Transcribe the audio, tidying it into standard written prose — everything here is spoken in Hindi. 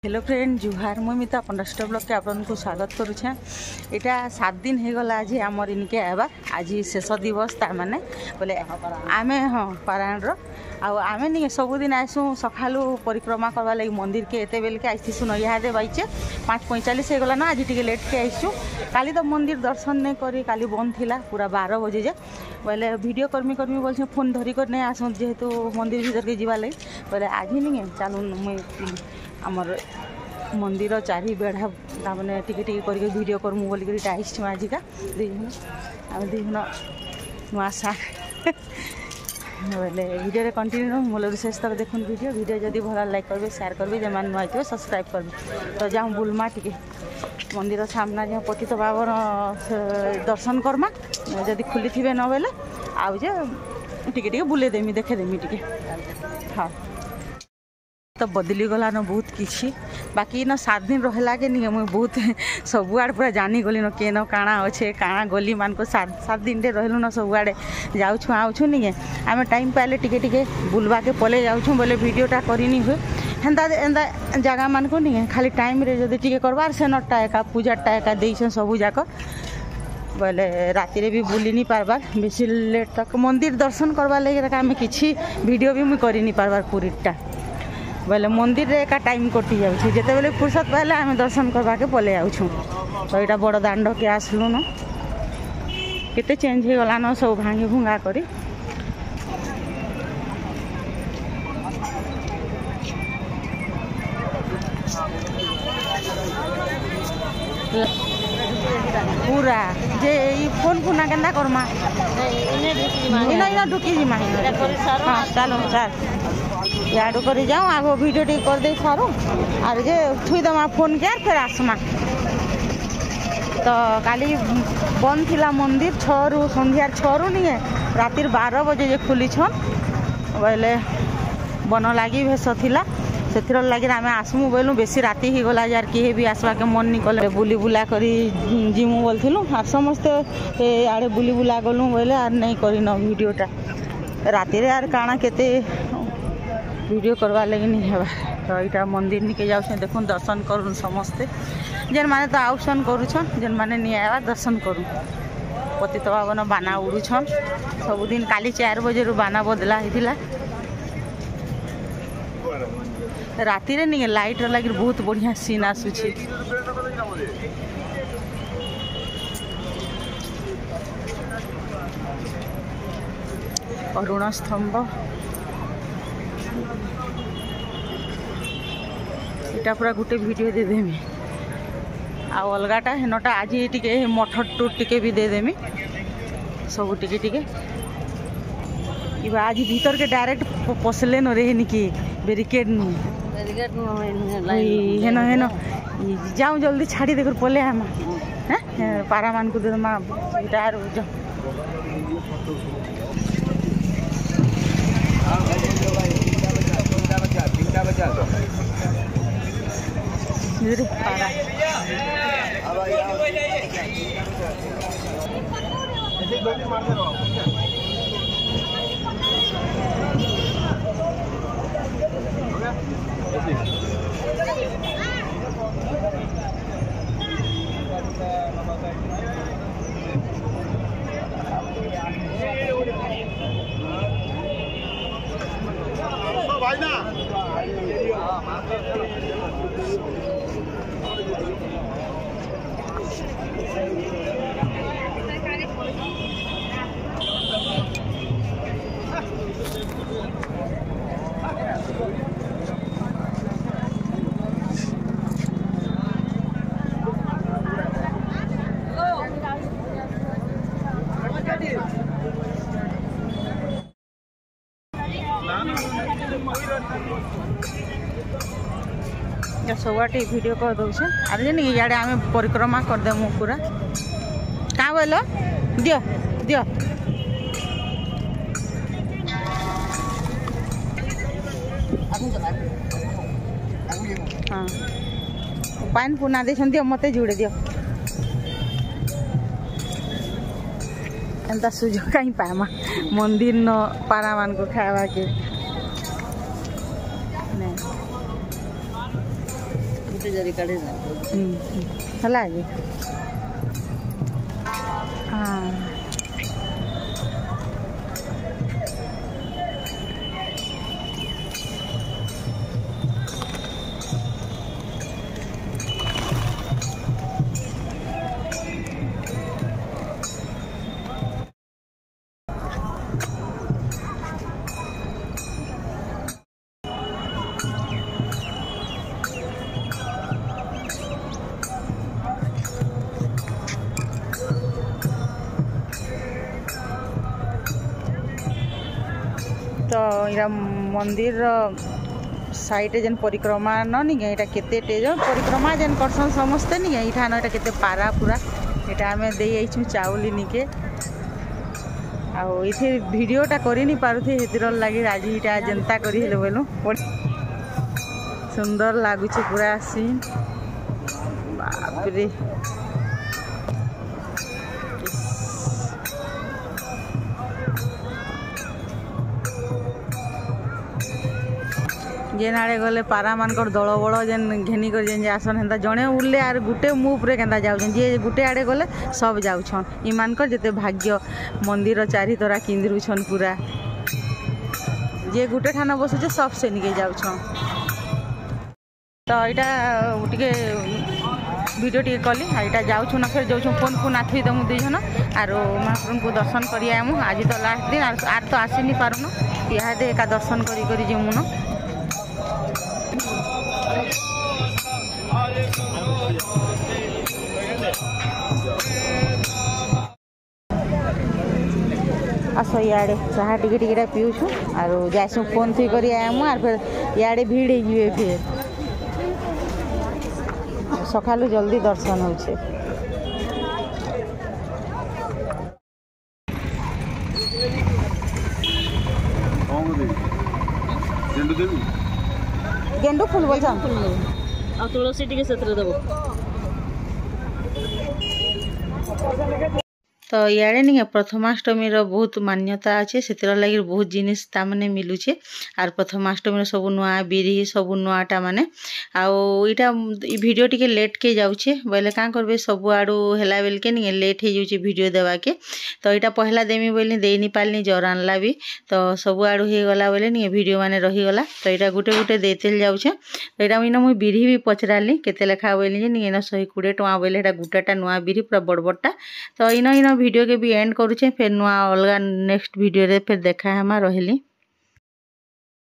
हेलो फ्रेंड जुहार मुई मिता पंडस्ट ब्लॉग के आपको स्वागत करुछे। इटा 7 दिन हो गला आज आमर इनके आबार आज शेष दिवस तार माने बोले आमे हाँ पारायण आमे नहीं सबुदिन आसू सकालू परिक्रमा करवा लगी मंदिर के एत बेल के आईसु नैहादे बैचे 5:45 हो गला ना आज टी लेट के आईसु। काली तो मंदिर दर्शन नहीं करी काली बंद थिला पूरा 12 बजे जे बोले वीडियो कर्मी बोल फोन धरिक नहीं आसू जेहेतु मंदिर भीतर के जीवा लगी बोले आज ही नहीं चलू मुई आमर मंदिर चारि बेढ़ा ताने टिके करके वीडियो करमु बोल आईस आजिका दुईजन नुआ साग बोले वीडियो कंटिन्यू मूल शेष तक देखुन वीडियो जदि भल लाइक करेंगे शेयर करेंगे जमान नुआ हो सब्सक्राइब करेंगे तो जाऊँ बुलमा टिके मंदिर सामना जहाँ पतित बाबर दर्शन करमा जदि खुली थे न बेले आउ टिके बुले देमी देखे देमी टिके हाँ तो बदली गला न बहुत किसी बाकी न 7 दिन रहला के नहीं मुझे बहुत सबुआड़ पूरा जानी गली न के न काଣା अच्छे काଣା गली मान को 7 दिन रे रहलु न सबुआड़े जाऊँ आऊँ नहीं आम टाइम पाइले टिके बुलवा के पले जाऊँ बोले वीडियोटा करनी हुए हेन्ता एंता जगह मान को नहीं खाली टाइम रे जदि टिके करवार से नटा एका पूजाटा एका देइछन सबू जाक बोले राति रे भी बुली नहीं पारबार बेसी लेट तक मंदिर दर्शन करवा लगे आम किसी वीडियो भी मुझे कर नहीं पारबार पूरीटा बोले मंदिर रे एका टाइम कटि जाऊँ जिते बेले फुर्सत पाइले आम दर्शन करवा के पले आउछूँ तो यहाँ बड़ दांड के आसलु न केते चेंज हो गला न सब भांगी भुंगा करी पूरा जे फोन पुना केन्दा करमा इना ढुकी जिमा हाँ चलो सर याडू कर जाऊँ आग वीडियो टी कर दे सारू आर जे थुई दमा फोन के फिर आसमा तो काली बंद थिला मंदिर 6 रु संध्या 6 रु नहीं है रातिर 12 बजे जे खुली छन बोले बन लगी भेष थिला से लगे आम आसमु बोलूँ बेसी राति ही गला यार किए भी आसवा के मन नहीं कले बुली बुला करी जिमु बोलूँ आर समस्ते आड़े बुली बुला गलु बोले आर नहीं करन वीडियोटा राति रे आर काଣା केते वीडियो करवा लगे नहीं है तो यहाँ मंदिर निके जाऊँ देखुन दर्शन करूँ समस्ते जेन माने तो आउसन करुछन जेन माने नहीं आवा दर्शन करूँ पतित पावन बाना उड़ुछन सबुदिन काली 4 बजे बाना बदला होता राति रे नहीं लाइट लगे बहुत बढ़िया सीन आसुची अरुण स्तंभ इटा पूरा गोटे वीडियो दे देमी आ अलगाटा हेनटा आज टिके मठ टूर टिके भी दे देमी सब टिके आज भीतर के डायरेक्ट पसले न रहे कि बेरिकेड हेन हेन जाऊँ जल्दी छाड़ी देकर पले आम पारा मान को देमा सबटे वीडियो कर दौचे आर जे नहीं इे आम परिक्रमा करदेमु पूरा क्या बोल दियो दियो हाँ पान पुना दे दियो मत जुड़े दियो एंता सुजोग कहीं पामा मंदिर न पारा मान को खावा के गुटे जरी काढे हला आगे हाँ तो इरा मंदिर साइड जेन परिक्रमा नहीं यहाँ केते परिक्रमा जेन करसन समस्ते नहीं यहाँ यहाँ केते पारा पूरा यहाँ आम दे चाउली निके आथे भिडटा कर नहीं पारुथे हेतिर लगे आज यहाँ जेनता करी बोलू सुंदर लगुच पूरा सीन बापरे जेन आड़े गले पारा मानकर दल बल जेन घेनी कर जेन आसन हेन्ता जड़े उड़ले आर गुटे मुफ्रे केन्ता जाऊन जे गुटे आड़े गले सब जाऊन इमानकर जेते भाग्य मंदिर चारि तरा किंदरुछन पूरा जे गुटे ठान बसुचे सब से निके जाऊन तो यहाँ टे वीडियो टे कली यहाँ जाऊँ ना फिर जाऊँ फोन फोन आथी दमु दुईजन आर महाप्रभु को दर्शन कर आज तो लास्ट दिन आर तो आसी नहीं पारुन इहादे एका दर्शन करी जीमुन आस इे चाह टिके पीऊँ आर जासु फोन थी कर आर फिर इे भीड़ हो फिर सकालू जल्दी दर्शन होचे गेंडू फूल बोल तुलसी टिके सेतरे देबो तो इे नहीं प्रथमाष्टमी बहुत मान्यता अच्छे से लगे बहुत जिनिस ताने मिलूचे आर प्रथमाष्टमी सब नुआ बिरी सब नुआटा माने आईटा वीडियो टिके लेट के जाऊे बोले क्या करबे सब आड़ू है बेल के नहीं लेट हो जाऊे वीडियो देवा के तो यहाँ पहला देमी बोली दे नहीं पारनी जर आनला भी तो सब आड़ू हो गला बोले नहीं वीडियो माने रहीगला तो यहाँ गुटे गुटे देते जाऊे तो यहाँ इन मुझे बिरी भी पचराली केते लेखा बोली नहीं 120 टଙ୍କା बोले गोटाटा नुआ बिरी पूरा बड़ बड़टा तो इन वीडियो के भी एंड करुचे फिर नुआ अलग नेक्स्ट वीडियो रे फिर देखा हमा रही।